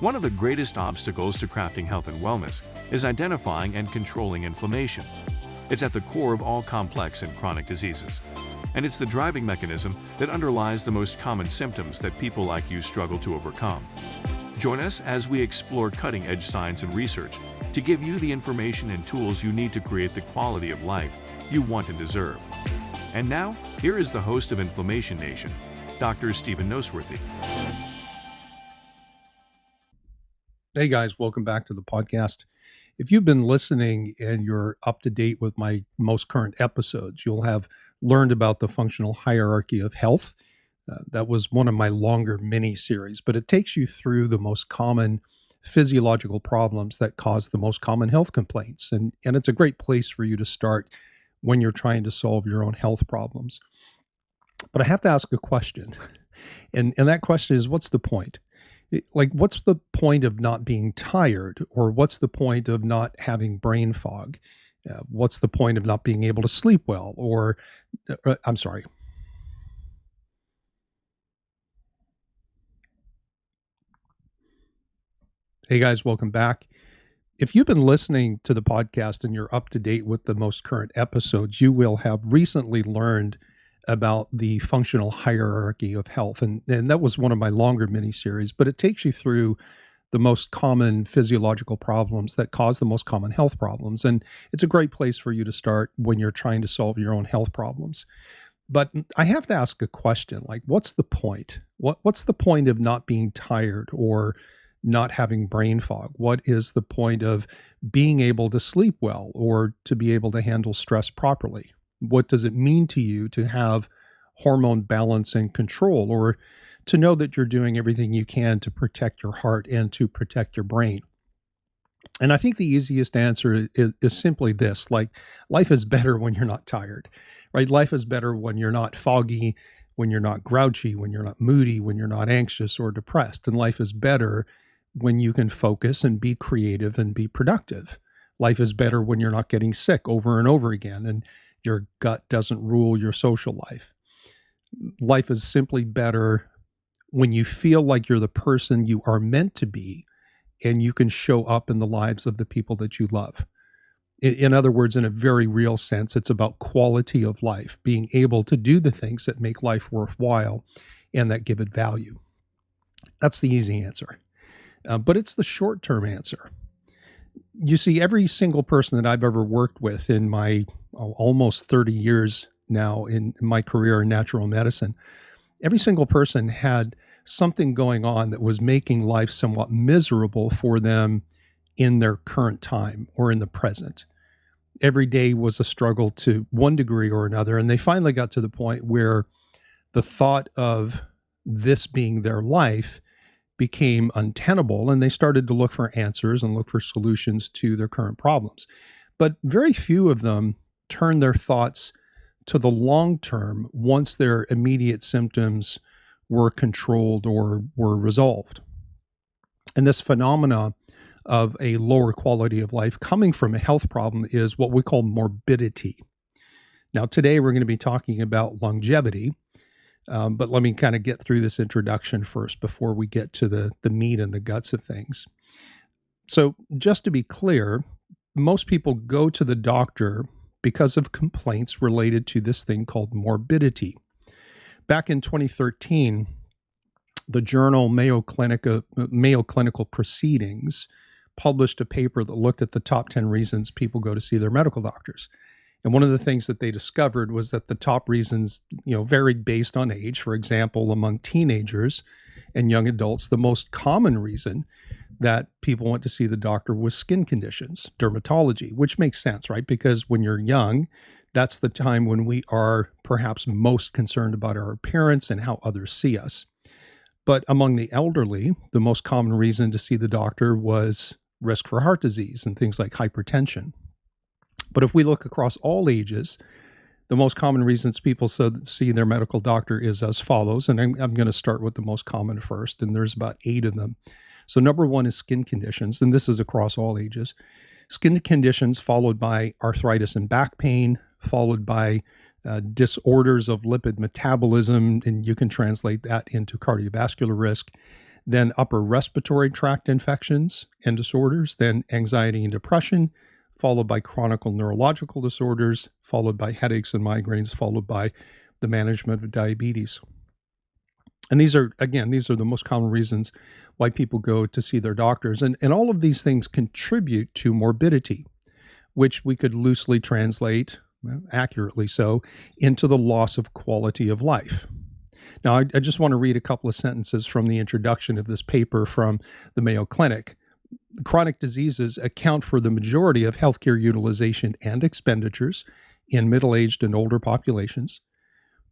One of the greatest obstacles to crafting health and wellness is identifying and controlling inflammation. It's at the core of all complex and chronic diseases, and it's the driving mechanism that underlies the most common symptoms that people like you struggle to overcome. Join us as we explore cutting-edge science and research to give you the information and tools you need to create the quality of life you want and deserve. And now, here is the host of Inflammation Nation, Dr. Stephen Noseworthy. Hey guys, welcome back to the podcast. If you've been listening and you're up to date with my most current episodes, you'll have learned about the functional hierarchy of health. That was one of my longer mini-series, but it takes you through the most common physiological problems that cause the most common health complaints. And it's a great place for you to start when you're trying to solve your own health problems. But I have to ask a question. And that question is, what's the point? What's the point of not being tired? Or what's the point of not having brain fog? What's the point of not being able to sleep well? Hey guys, welcome back. If you've been listening to the podcast and you're up to date with the most current episodes, you will have recently learned about the functional hierarchy of health. And that was one of my longer mini-series, but it takes you through the most common physiological problems that cause the most common health problems. And it's a great place for you to start when you're trying to solve your own health problems. But I have to ask a question, what's the point? What's the point of not being tired or not having brain fog? What is the point of being able to sleep well or to be able to handle stress properly? What does it mean to you to have hormone balance and control, or to know that you're doing everything you can to protect your heart and to protect your brain? And I think the easiest answer is simply this: life is better when you're not tired, right? Life is better when you're not foggy, when you're not grouchy, when you're not moody, when you're not anxious or depressed. And life is better when you can focus and be creative and be productive. Life is better when you're not getting sick over and over again and your gut doesn't rule your social life. Life is simply better when you feel like you're the person you are meant to be and you can show up in the lives of the people that you love. In other words, in a very real sense, it's about quality of life, being able to do the things that make life worthwhile and that give it value. That's the easy answer. But it's the short-term answer. You see, every single person that I've ever worked with in my almost 30 years now in my career in natural medicine, every single person had something going on that was making life somewhat miserable for them in their current time or in the present. Every day was a struggle to one degree or another, and they finally got to the point where the thought of this being their life became untenable, and they started to look for answers and look for solutions to their current problems. But very few of them turned their thoughts to the long term once their immediate symptoms were controlled or were resolved. And this phenomena of a lower quality of life coming from a health problem is what we call morbidity. Now, today we're going to be talking about longevity. But let me kind of get through this introduction first before we get to the meat and the guts of things. So just to be clear, most people go to the doctor because of complaints related to this thing called morbidity. Back in 2013, the journal Mayo Clinical Proceedings published a paper that looked at the top 10 reasons people go to see their medical doctors. And one of the things that they discovered was that the top reasons, varied based on age. For example, among teenagers and young adults, the most common reason that people went to see the doctor was skin conditions, dermatology, which makes sense, right? Because when you're young, that's the time when we are perhaps most concerned about our appearance and how others see us. But among the elderly, the most common reason to see the doctor was risk for heart disease and things like hypertension. But if we look across all ages, the most common reasons people see their medical doctor is as follows, and I'm going to start with the most common first, and there's about 8 of them. So number 1 is skin conditions, and this is across all ages. Skin conditions followed by arthritis and back pain, followed by disorders of lipid metabolism, and you can translate that into cardiovascular risk. then upper respiratory tract infections and disorders, then anxiety and depression, followed by chronic neurological disorders, followed by headaches and migraines, followed by the management of diabetes. And these are the most common reasons why people go to see their doctors. And all of these things contribute to morbidity, which we could loosely translate, accurately so, into the loss of quality of life. Now, I just want to read a couple of sentences from the introduction of this paper from the Mayo Clinic. Chronic diseases account for the majority of healthcare utilization and expenditures in middle-aged and older populations.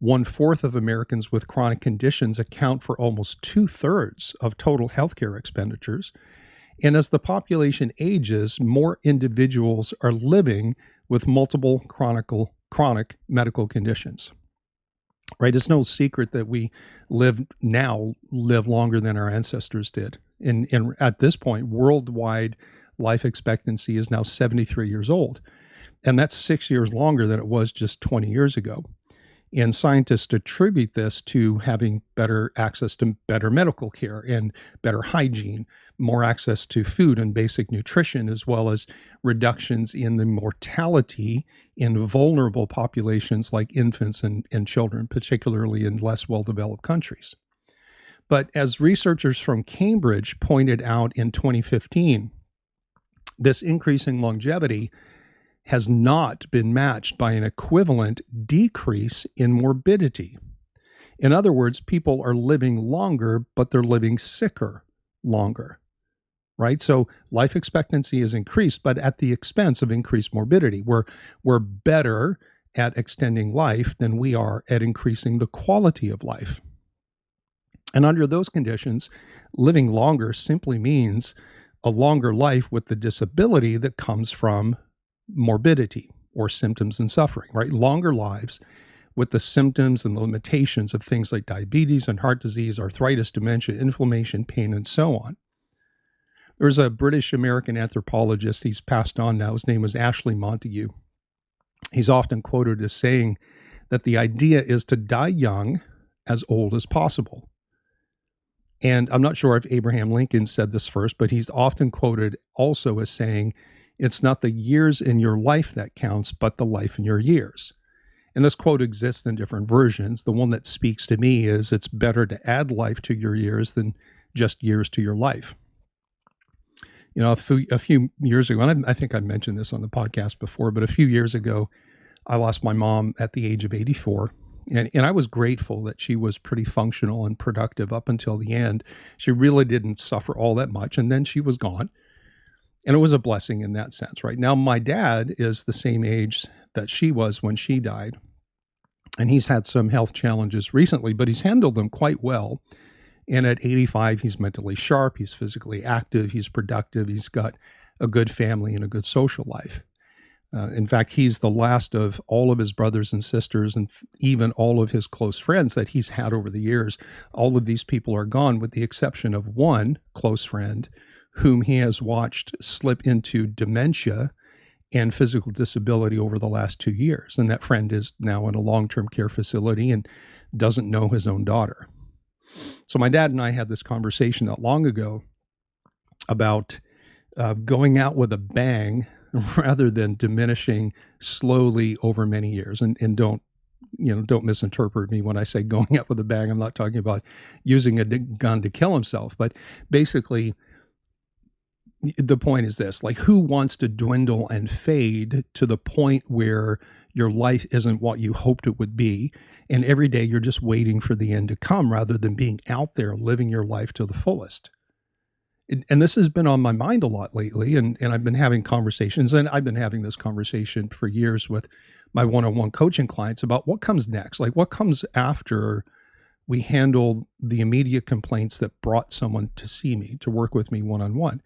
1/4 of Americans with chronic conditions account for almost 2/3 of total healthcare expenditures. And as the population ages, more individuals are living with multiple chronic medical conditions. Right? It's no secret that we live longer than our ancestors did. And at this point, worldwide life expectancy is now 73 years old. And that's 6 years longer than it was just 20 years ago. And scientists attribute this to having better access to better medical care and better hygiene, more access to food and basic nutrition, as well as reductions in the mortality in vulnerable populations like infants and children, particularly in less well-developed countries. But as researchers from Cambridge pointed out in 2015, this increasing longevity has not been matched by an equivalent decrease in morbidity. In other words, people are living longer, but they're living sicker longer, right? So life expectancy is increased, but at the expense of increased morbidity. We're better at extending life than we are at increasing the quality of life. And under those conditions, living longer simply means a longer life with the disability that comes from morbidity or symptoms and suffering, right? Longer lives with the symptoms and the limitations of things like diabetes and heart disease, arthritis, dementia, inflammation, pain, and so on. There's a British-American anthropologist, he's passed on now, his name was Ashley Montagu. He's often quoted as saying that the idea is to die young, as old as possible. And I'm not sure if Abraham Lincoln said this first, but he's often quoted also as saying, it's not the years in your life that counts, but the life in your years. And this quote exists in different versions. The one that speaks to me is it's better to add life to your years than just years to your life. You know, a few years ago, and I think I mentioned this on the podcast before, but a few years ago, I lost my mom at the age of 84. And I was grateful that she was pretty functional and productive up until the end. She really didn't suffer all that much, and then she was gone. And it was a blessing in that sense, right? Now, my dad is the same age that she was when she died. And he's had some health challenges recently, but he's handled them quite well. And at 85, he's mentally sharp, he's physically active, he's productive, he's got a good family and a good social life. In fact, he's the last of all of his brothers and sisters and even all of his close friends that he's had over the years. All of these people are gone with the exception of one close friend whom he has watched slip into dementia and physical disability over the last 2 years. And that friend is now in a long-term care facility and doesn't know his own daughter. So my dad and I had this conversation not long ago about going out with a bang rather than diminishing slowly over many years. And don't misinterpret me when I say going out with a bang. I'm not talking about using a gun to kill himself, but basically the point is this, like, who wants to dwindle and fade to the point where your life isn't what you hoped it would be, and every day you're just waiting for the end to come rather than being out there living your life to the fullest? And this has been on my mind a lot lately, and I've been having conversations, and I've been having this conversation for years with my one-on-one coaching clients about what comes next, like what comes after we handle the immediate complaints that brought someone to see me, to work with me one-on-one.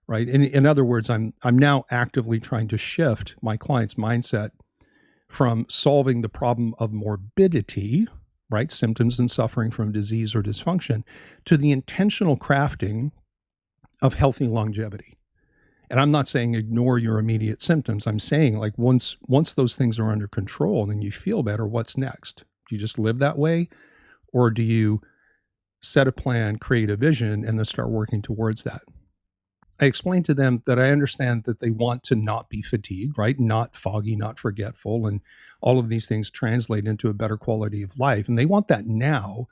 Right. In other words, I'm now actively trying to shift my client's mindset from solving the problem of morbidity, right, symptoms and suffering from disease or dysfunction, to the intentional crafting of healthy longevity. And I'm not saying ignore your immediate symptoms. I'm saying, like, once those things are under control and you feel better, what's next? Do you just live that way, or do you set a plan, create a vision, and then start working towards that. I explained to them that I understand that they want to not be fatigued, right? Not foggy, not forgetful, and all of these things translate into a better quality of life. And they want that now.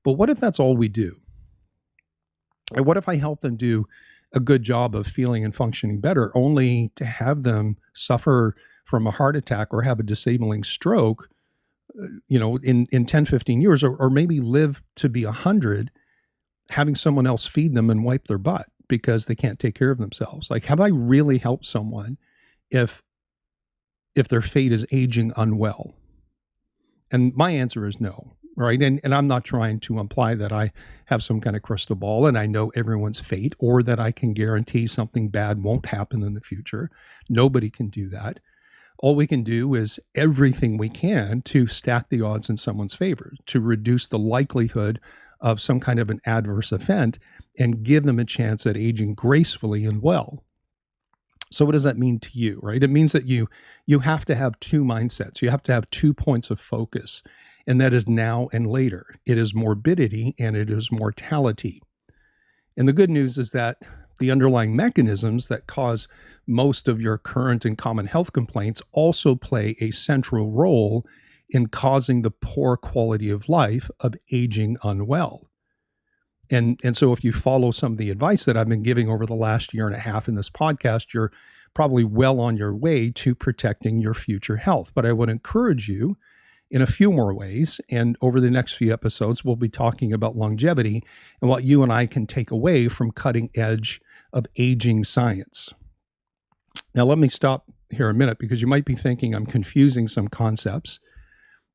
But what if that's all we do? And what if I help them do a good job of feeling and functioning better, only to have them suffer from a heart attack or have a disabling stroke, in 10, 15 years, or maybe live to be 100, having someone else feed them and wipe their butt because they can't take care of themselves? Like, have I really helped someone if their fate is aging unwell? And my answer is no, right? And I'm not trying to imply that I have some kind of crystal ball and I know everyone's fate, or that I can guarantee something bad won't happen in the future. Nobody can do that. All we can do is everything we can to stack the odds in someone's favor, to reduce the likelihood of some kind of an adverse event and give them a chance at aging gracefully and well. So what does that mean to you, right? It means that you have to have two mindsets. You have to have 2 points of focus, and that is now and later. It is morbidity and it is mortality. And the good news is that the underlying mechanisms that cause most of your current and common health complaints also play a central role in causing the poor quality of life of aging unwell. And so if you follow some of the advice that I've been giving over the last year and a half in this podcast, you're probably well on your way to protecting your future health. But I would encourage you in a few more ways. And over the next few episodes, we'll be talking about longevity and what you and I can take away from cutting edge of aging science. Now, let me stop here a minute, because you might be thinking I'm confusing some concepts.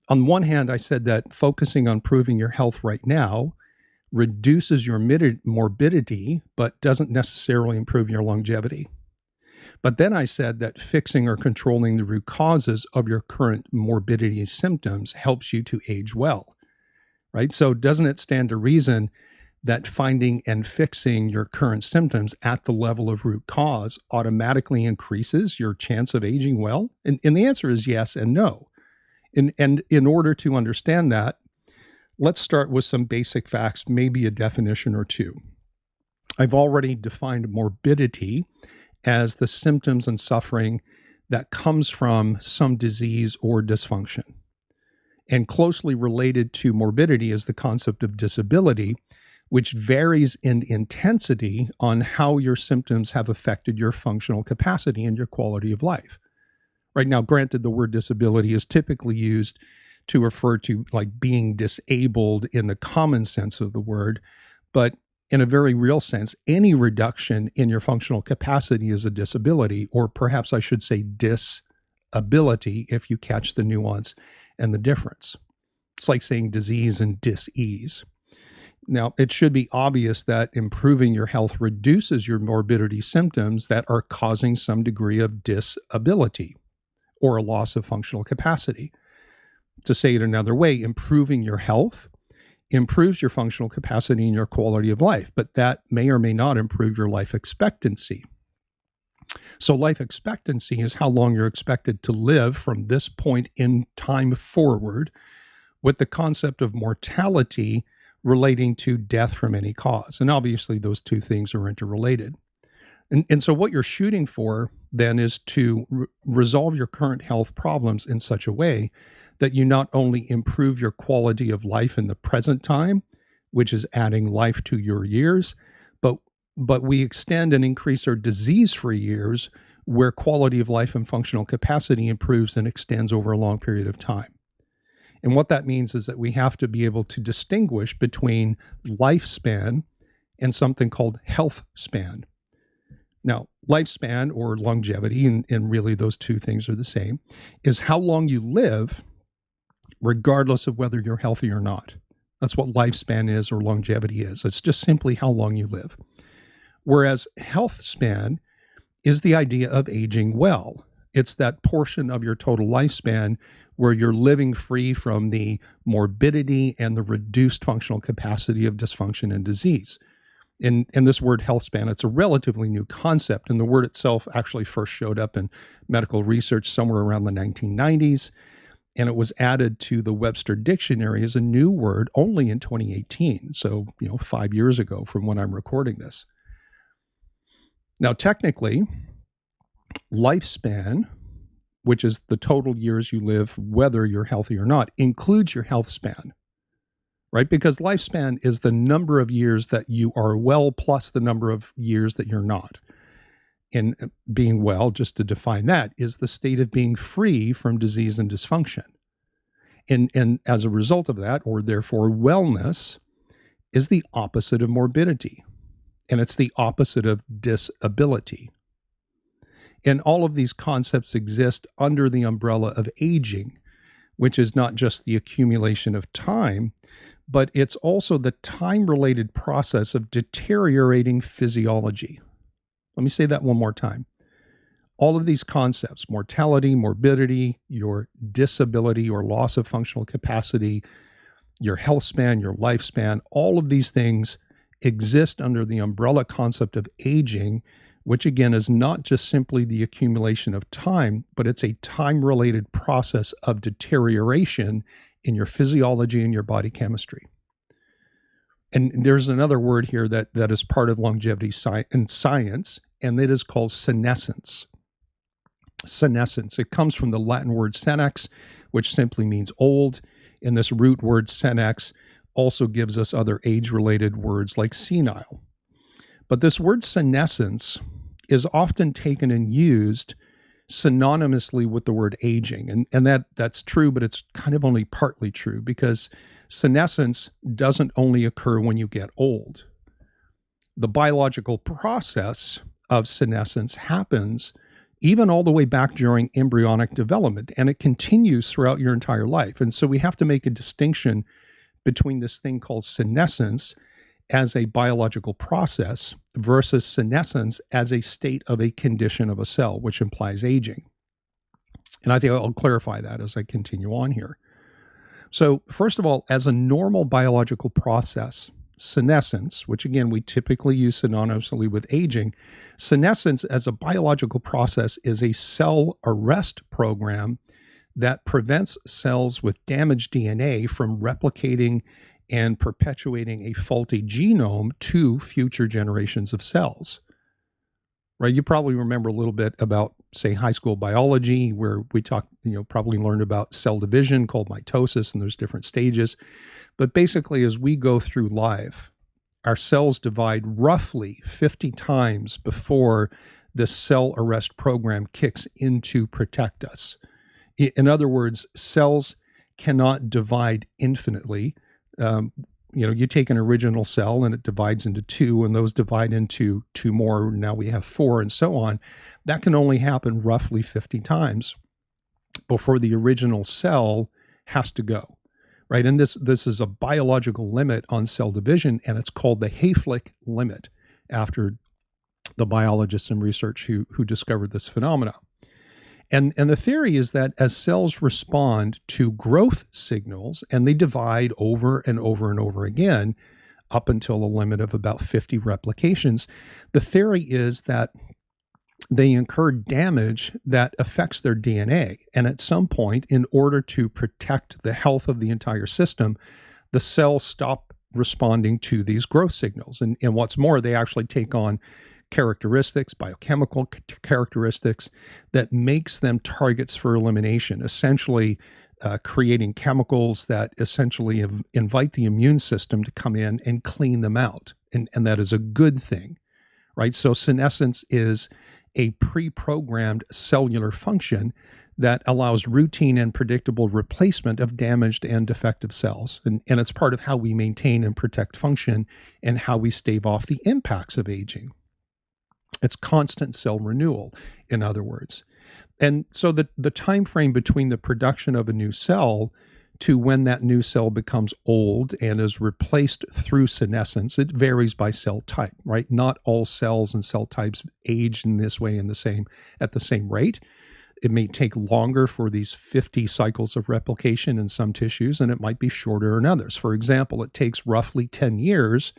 On one hand, I said that focusing on improving your health right now reduces your morbidity, but doesn't necessarily improve your longevity. But then I said that fixing or controlling the root causes of your current morbidity symptoms helps you to age well, right? So doesn't it stand to reason that finding and fixing your current symptoms at the level of root cause automatically increases your chance of aging well? And the answer is yes and no. And in order to understand that, let's start with some basic facts, maybe a definition or two. I've already defined morbidity as the symptoms and suffering that comes from some disease or dysfunction. And closely related to morbidity is the concept of disability, which varies in intensity on how your symptoms have affected your functional capacity and your quality of life. Right now, granted, the word disability is typically used to refer to like being disabled in the common sense of the word, but in a very real sense, any reduction in your functional capacity is a disability, or perhaps I should say disability, if you catch the nuance and the difference. It's like saying disease and dis-ease. Now, it should be obvious that improving your health reduces your morbidity symptoms that are causing some degree of disability or a loss of functional capacity. To say it another way, improving your health improves your functional capacity and your quality of life, but that may or may not improve your life expectancy. So life expectancy is how long you're expected to live from this point in time forward, with the concept of mortality relating to death from any cause. And obviously those two things are interrelated. And so what you're shooting for then is to resolve your current health problems in such a way that you not only improve your quality of life in the present time, which is adding life to your years, but we extend and increase our disease-free years, where quality of life and functional capacity improves and extends over a long period of time. And what that means is that we have to be able to distinguish between lifespan and something called health span. Now, lifespan, or longevity, and really those two things are the same, is how long you live regardless of whether you're healthy or not. That's what lifespan is, or longevity is. It's just simply how long you live. Whereas health span is the idea of aging well. It's that portion of your total lifespan where you're living free from the morbidity and the reduced functional capacity of dysfunction and disease. And this word health span, it's a relatively new concept, and the word itself actually first showed up in medical research somewhere around the 1990s. and it was added to the Webster Dictionary as a new word only in 2018. So, 5 years ago from when I'm recording this. Now, technically, lifespan, which is the total years you live, whether you're healthy or not, includes your health span, right? Because lifespan is the number of years that you are well plus the number of years that you're not. And being well, just to define that, is the state of being free from disease and dysfunction. And as a result of that, or therefore wellness, is the opposite of morbidity. And it's the opposite of disability. And all of these concepts exist under the umbrella of aging, which is not just the accumulation of time, but it's also the time-related process of deteriorating physiology. Let me say that one more time. All of these concepts, mortality, morbidity, your disability or loss of functional capacity, your health span, your lifespan, all of these things exist under the umbrella concept of aging, which again is not just simply the accumulation of time, but it's a time-related process of deterioration in your physiology and your body chemistry. And there's another word here that is part of longevity science, and it is called senescence. Senescence. It comes from the Latin word senex, which simply means old. And this root word senex also gives us other age-related words like senile. But this word senescence is often taken and used synonymously with the word aging. And that's true, but it's kind of only partly true, because senescence doesn't only occur when you get old. The biological process of senescence happens even all the way back during embryonic development, and it continues throughout your entire life. And so we have to make a distinction between this thing called senescence as a biological process versus senescence as a state of a condition of a cell, which implies aging. And I think I'll clarify that as I continue on here. So first of all, as a normal biological process, senescence, which again we typically use synonymously with aging, senescence as a biological process is a cell arrest program that prevents cells with damaged DNA from replicating and perpetuating a faulty genome to future generations of cells. Right? You probably remember a little bit about, say, high school biology, where we probably learned about cell division called mitosis, and there's different stages. But basically, as we go through life, our cells divide roughly 50 times before the cell arrest program kicks in to protect us. In other words, cells cannot divide infinitely. You take an original cell and it divides into two, and those divide into two more. Now we have four, and so on. That can only happen roughly 50 times before the original cell has to go, right? And this is a biological limit on cell division, and it's called the Hayflick limit, after the biologists and research who discovered this phenomena. And the theory is that as cells respond to growth signals, and they divide over and over and over again, up until a limit of about 50 replications, the theory is that they incur damage that affects their DNA. And at some point, in order to protect the health of the entire system, the cells stop responding to these growth signals. And what's more, they actually take on characteristics, biochemical characteristics, that makes them targets for elimination, essentially creating chemicals that essentially invite the immune system to come in and clean them out. And that is a good thing, right? So senescence is a pre-programmed cellular function that allows routine and predictable replacement of damaged and defective cells. And it's part of how we maintain and protect function and how we stave off the impacts of aging. It's constant cell renewal, in other words. And so the time frame between the production of a new cell to when that new cell becomes old and is replaced through senescence, it varies by cell type, right? Not all cells and cell types age in this way at the same rate. It may take longer for these 50 cycles of replication in some tissues, and it might be shorter in others. For example, it takes roughly 10 years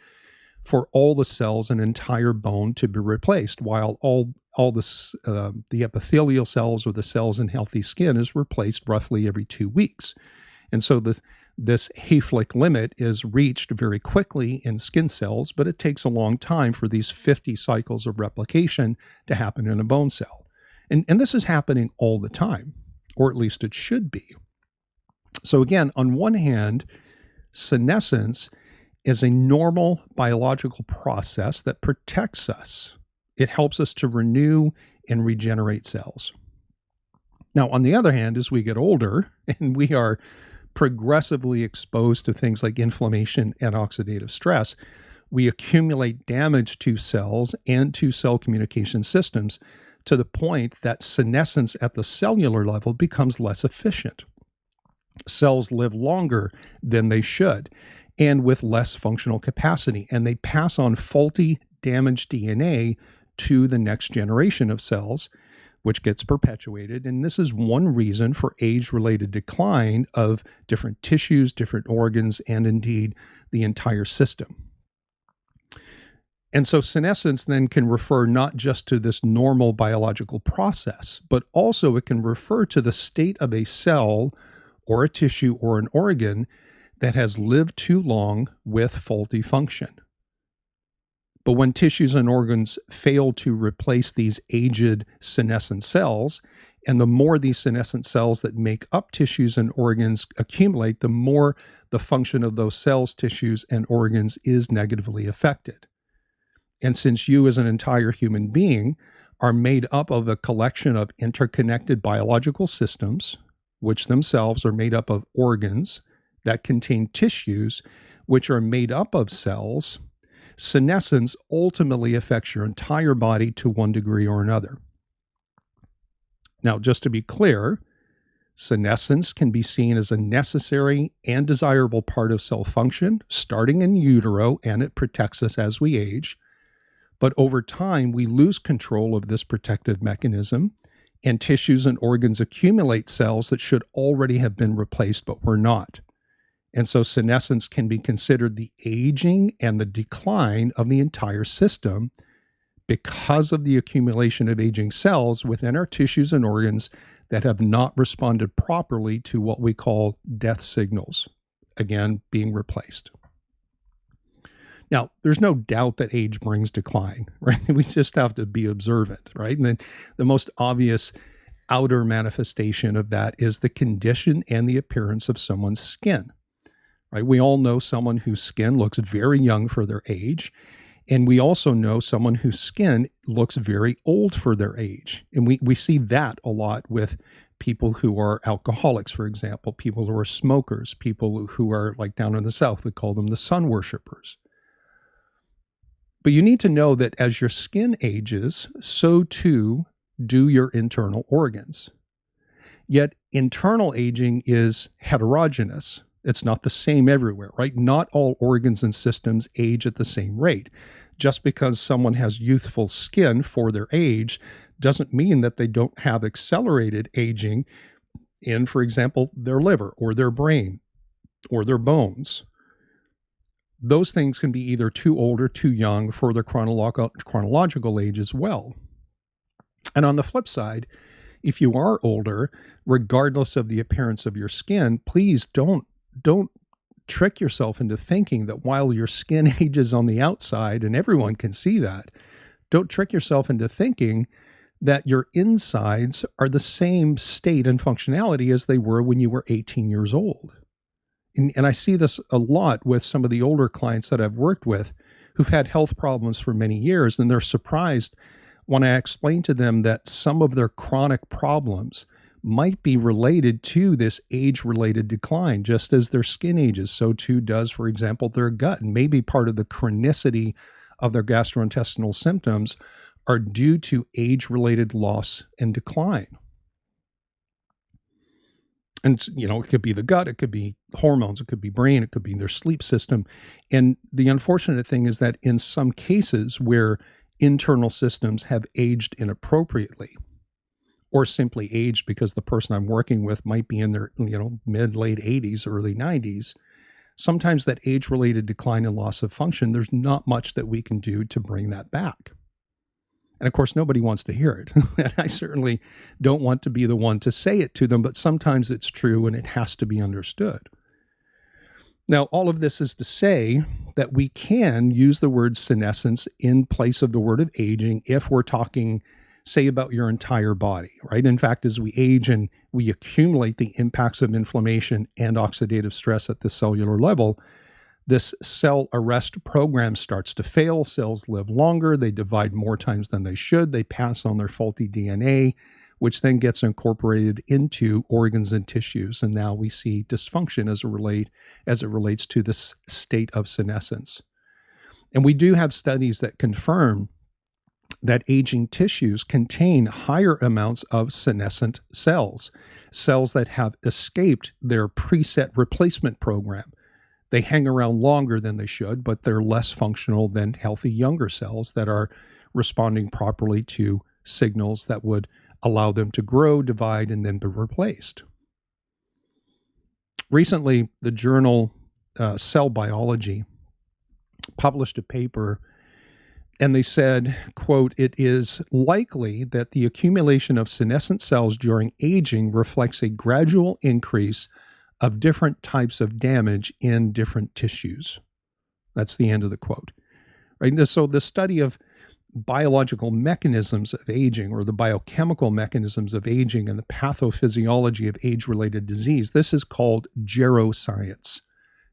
for all the cells and entire bone to be replaced, while all all the epithelial cells or the cells in healthy skin is replaced roughly every 2 weeks. And so this Hayflick limit is reached very quickly in skin cells, but it takes a long time for these 50 cycles of replication to happen in a bone cell. And this is happening all the time, or at least it should be. So again, on one hand, senescence is a normal biological process that protects us. It helps us to renew and regenerate cells. Now, on the other hand, as we get older and we are progressively exposed to things like inflammation and oxidative stress, we accumulate damage to cells and to cell communication systems to the point that senescence at the cellular level becomes less efficient. Cells live longer than they should and with less functional capacity, and they pass on faulty, damaged DNA to the next generation of cells, which gets perpetuated. And this is one reason for age-related decline of different tissues, different organs, and indeed the entire system. And so senescence then can refer not just to this normal biological process, but also it can refer to the state of a cell or a tissue or an organ that has lived too long with faulty function. But when tissues and organs fail to replace these aged senescent cells, and the more these senescent cells that make up tissues and organs accumulate, the more the function of those cells, tissues, and organs is negatively affected. And since you as an entire human being are made up of a collection of interconnected biological systems, which themselves are made up of organs that contain tissues, which are made up of cells, senescence ultimately affects your entire body to one degree or another. Now, just to be clear, senescence can be seen as a necessary and desirable part of cell function, starting in utero, and it protects us as we age. But over time, we lose control of this protective mechanism, and tissues and organs accumulate cells that should already have been replaced, but were not. And so senescence can be considered the aging and the decline of the entire system because of the accumulation of aging cells within our tissues and organs that have not responded properly to what we call death signals, again, being replaced. Now, there's no doubt that age brings decline, right? We just have to be observant, right? And then the most obvious outer manifestation of that is the condition and the appearance of someone's skin, right? We all know someone whose skin looks very young for their age, and we also know someone whose skin looks very old for their age. And we see that a lot with people who are alcoholics, for example, people who are smokers, people who are like down in the South, we call them the sun worshipers. But you need to know that as your skin ages, so too do your internal organs. Yet internal aging is heterogeneous. It's not the same everywhere, right? Not all organs and systems age at the same rate. Just because someone has youthful skin for their age doesn't mean that they don't have accelerated aging in, for example, their liver or their brain or their bones. Those things can be either too old or too young for their chronological age as well. And on the flip side, if you are older, regardless of the appearance of your skin, please don't trick yourself into thinking that while your skin ages on the outside, and everyone can see that, don't trick yourself into thinking that your insides are the same state and functionality as they were when you were 18 years old. And I see this a lot with some of the older clients that I've worked with who've had health problems for many years, and they're surprised when I explain to them that some of their chronic problems might be related to this age-related decline. Just as their skin ages, so too does, for example, their gut. And maybe part of the chronicity of their gastrointestinal symptoms are due to age-related loss and decline. And, it could be the gut, it could be hormones, it could be brain, it could be their sleep system. And the unfortunate thing is that in some cases where internal systems have aged inappropriately, or simply aged because the person I'm working with might be in their, mid, late 80s, early 90s, sometimes that age-related decline and loss of function, there's not much that we can do to bring that back. And of course, nobody wants to hear it. And I certainly don't want to be the one to say it to them, but sometimes it's true and it has to be understood. Now, all of this is to say that we can use the word senescence in place of the word of aging if we're talking, say, about your entire body, right? In fact, as we age and we accumulate the impacts of inflammation and oxidative stress at the cellular level, this cell arrest program starts to fail. Cells live longer. They divide more times than they should. They pass on their faulty DNA, which then gets incorporated into organs and tissues. And now we see dysfunction as it relates to this state of senescence. And we do have studies that confirm that aging tissues contain higher amounts of senescent cells, cells that have escaped their preset replacement program. They hang around longer than they should, but they're less functional than healthy younger cells that are responding properly to signals that would allow them to grow, divide, and then be replaced. Recently, the journal Cell Biology published a paper, and they said, quote, "It is likely that the accumulation of senescent cells during aging reflects a gradual increase of different types of damage in different tissues." That's the end of the quote. Right? So the study of biological mechanisms of aging, or the biochemical mechanisms of aging and the pathophysiology of age-related disease, this is called geroscience.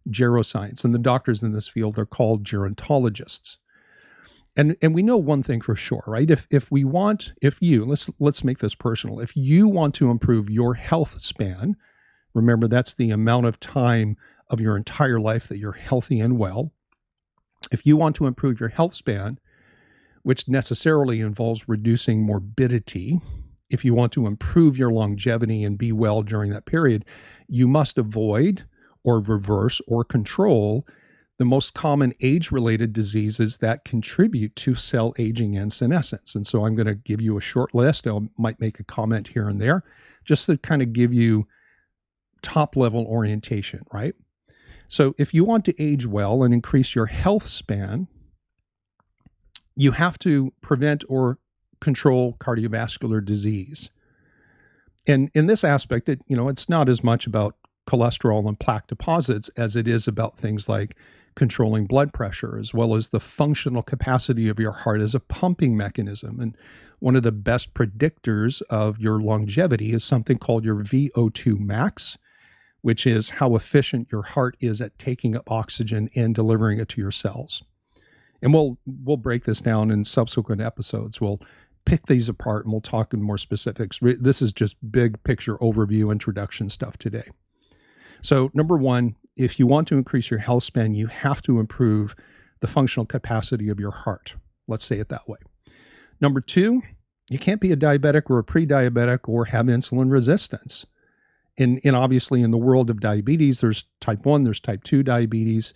Geroscience. And the doctors in this field are called gerontologists. And we know one thing for sure, right? Let's make this personal. If you want to improve your health span, remember, that's the amount of time of your entire life that you're healthy and well. If you want to improve your health span, which necessarily involves reducing morbidity, if you want to improve your longevity and be well during that period, you must avoid or reverse or control the most common age-related diseases that contribute to cell aging and senescence. And so I'm going to give you a short list. I might make a comment here and there just to kind of give you top-level orientation, right? So if you want to age well and increase your health span, you have to prevent or control cardiovascular disease. And in this aspect, it's not as much about cholesterol and plaque deposits as it is about things like controlling blood pressure, as well as the functional capacity of your heart as a pumping mechanism. And one of the best predictors of your longevity is something called your VO2 max, which is how efficient your heart is at taking up oxygen and delivering it to your cells. And we'll break this down in subsequent episodes. We'll pick these apart and we'll talk in more specifics. This is just big picture overview introduction stuff today. So number one, if you want to increase your health span, you have to improve the functional capacity of your heart. Let's say it that way. Number two, you can't be a diabetic or a pre-diabetic or have insulin resistance. And obviously in the world of diabetes, there's type 1, there's type 2 diabetes.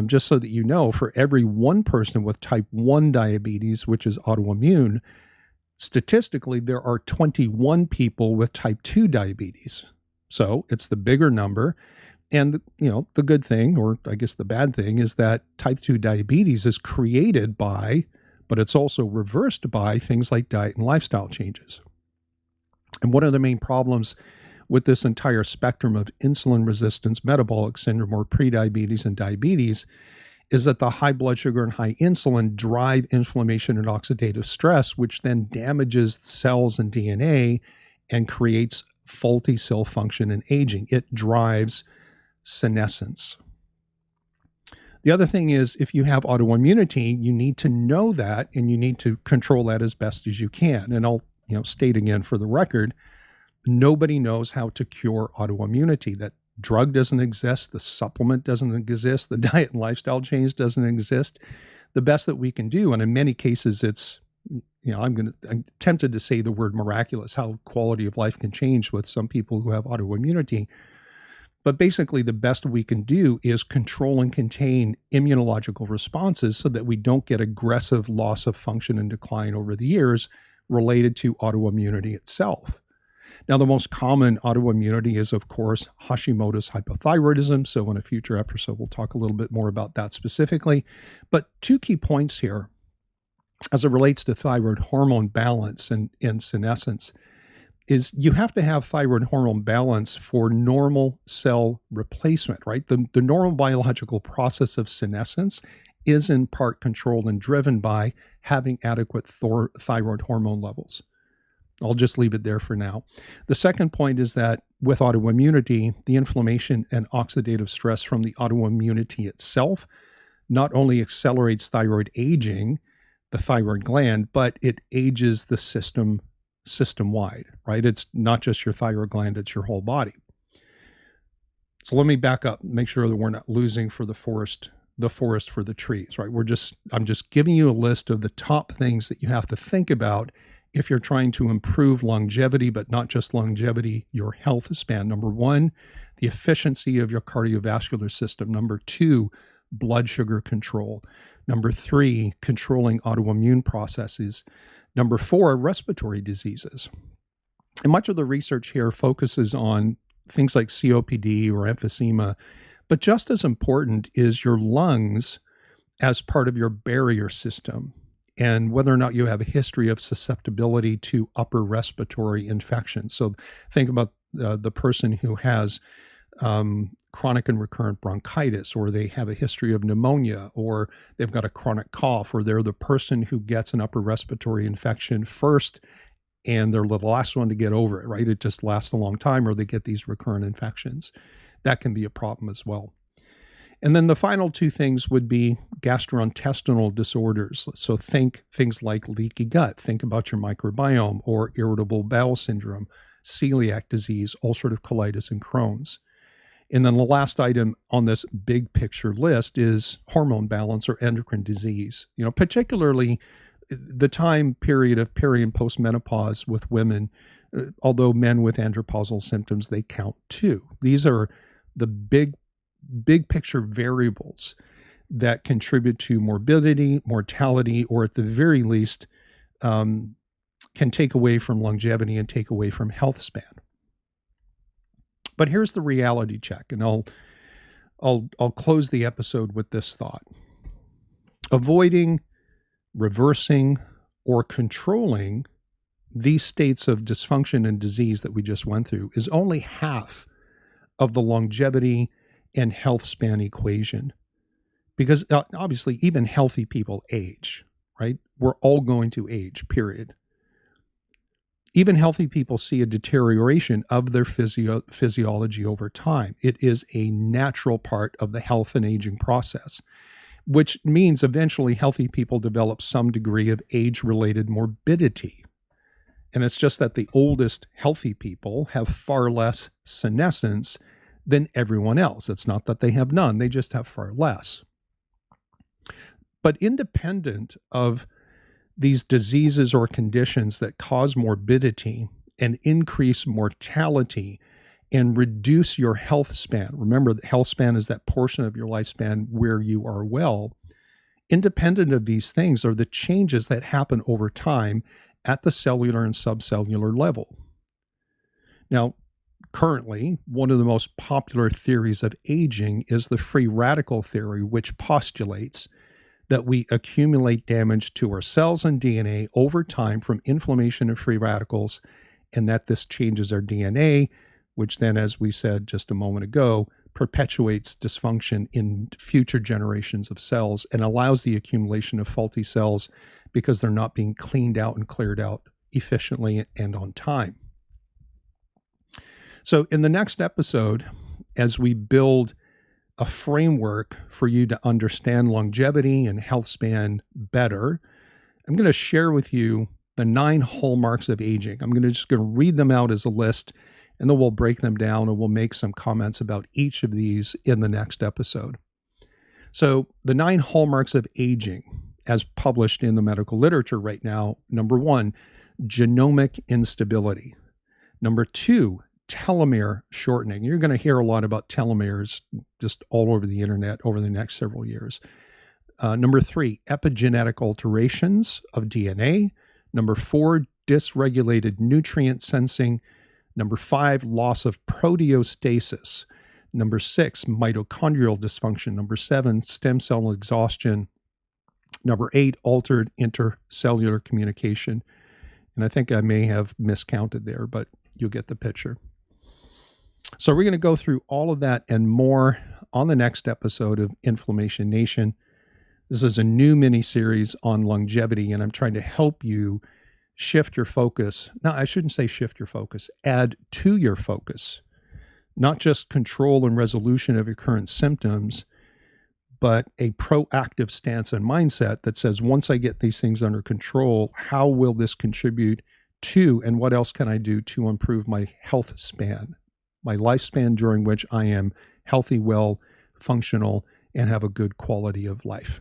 Just so that you know, for every one person with type 1 diabetes, which is autoimmune, statistically, there are 21 people with type 2 diabetes. So it's the bigger number. And, the good thing, or I guess the bad thing, is that type 2 diabetes is created by, but it's also reversed by things like diet and lifestyle changes. And one of the main problems with this entire spectrum of insulin resistance, metabolic syndrome, or prediabetes and diabetes is that the high blood sugar and high insulin drive inflammation and oxidative stress, which then damages cells and DNA and creates faulty cell function and aging. It drives senescence. The other thing is, if you have autoimmunity, you need to know that and you need to control that as best as you can. And I'll state again for the record, nobody knows how to cure autoimmunity. That drug doesn't exist. The supplement doesn't exist. The diet and lifestyle change doesn't exist. The best that we can do, and in many cases, it's, I'm tempted to say the word miraculous, how quality of life can change with some people who have autoimmunity. But basically, the best we can do is control and contain immunological responses so that we don't get aggressive loss of function and decline over the years related to autoimmunity itself. Now, the most common autoimmunity is, of course, Hashimoto's hypothyroidism. So in a future episode, we'll talk a little bit more about that specifically. But two key points here. as it relates to thyroid hormone balance and senescence is you have to have thyroid hormone balance for normal cell replacement, right? The normal biological process of senescence is in part controlled and driven by having adequate thyroid hormone levels. I'll just leave it there for now. The second point is that with autoimmunity, the inflammation and oxidative stress from the autoimmunity itself not only accelerates thyroid aging, the thyroid gland, but it ages the system-wide, right? It's not just your thyroid gland, it's your whole body. So let me back up, make sure that we're not losing for the forest for the trees, right? I'm just giving you a list of the top things that you have to think about if you're trying to improve longevity, but not just longevity, your health span. Number one, the efficiency of your cardiovascular system. Number two, blood sugar control. Number three, controlling autoimmune processes. Number four, respiratory diseases. And much of the research here focuses on things like COPD or emphysema, but just as important is your lungs as part of your barrier system and whether or not you have a history of susceptibility to upper respiratory infections. So think about the person who has chronic and recurrent bronchitis, or they have a history of pneumonia, or they've got a chronic cough, or they're the person who gets an upper respiratory infection first and they're the last one to get over it, right? It just lasts a long time, or they get these recurrent infections. That can be a problem as well. And then the final two things would be gastrointestinal disorders. So think things like leaky gut, think about your microbiome, or irritable bowel syndrome, celiac disease, ulcerative colitis, and Crohn's. And then the last item on this big picture list is hormone balance or endocrine disease. You know, particularly the time period of peri and postmenopause with women, although men with andropausal symptoms, they count too. These are the big picture variables that contribute to morbidity, mortality, or at the very least can take away from longevity and take away from health span. But here's the reality check, and I'll close the episode with this thought. Avoiding, reversing, or controlling these states of dysfunction and disease that we just went through is only half of the longevity and health span equation. Because obviously even healthy people age, right? We're all going to age, period. Even healthy people see a deterioration of their physiology over time. It is a natural part of the health and aging process, which means eventually healthy people develop some degree of age-related morbidity. And it's just that the oldest healthy people have far less senescence than everyone else. It's not that they have none, they just have far less. But independent of these diseases or conditions that cause morbidity and increase mortality and reduce your health span. Remember, the health span is that portion of your lifespan where you are well. Independent of these things are the changes that happen over time at the cellular and subcellular level. Now, currently, one of the most popular theories of aging is the free radical theory, which postulates that we accumulate damage to our cells and DNA over time from inflammation of free radicals, and that this changes our DNA, which then, as we said just a moment ago, perpetuates dysfunction in future generations of cells and allows the accumulation of faulty cells because they're not being cleaned out and cleared out efficiently and on time. So in the next episode, as we build a framework for you to understand longevity and health span better, I'm going to share with you the 9 hallmarks of aging. I'm just going to read them out as a list, and then we'll break them down and we'll make some comments about each of these in the next episode. So the 9 hallmarks of aging, as published in the medical literature right now: number 1, genomic instability. Number 2, telomere shortening. You're going to hear a lot about telomeres just all over the internet over the next several years. Number 3, epigenetic alterations of DNA. Number 4, dysregulated nutrient sensing. Number 5, loss of proteostasis. Number 6, mitochondrial dysfunction. Number 7, stem cell exhaustion. Number 8, altered intercellular communication. And I think I may have miscounted there, but you'll get the picture. So we're going to go through all of that and more on the next episode of Inflammation Nation. This is a new mini-series on longevity, and I'm trying to help you shift your focus. No, I shouldn't say shift your focus. Add to your focus, not just control and resolution of your current symptoms, but a proactive stance and mindset that says, once I get these things under control, how will this contribute to, and what else can I do to improve my health span, my lifespan during which I am healthy, well, functional, and have a good quality of life.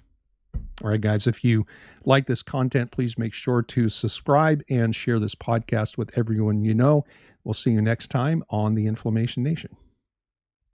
All right, guys, if you like this content, please make sure to subscribe and share this podcast with everyone you know. We'll see you next time on the Inflammation Nation.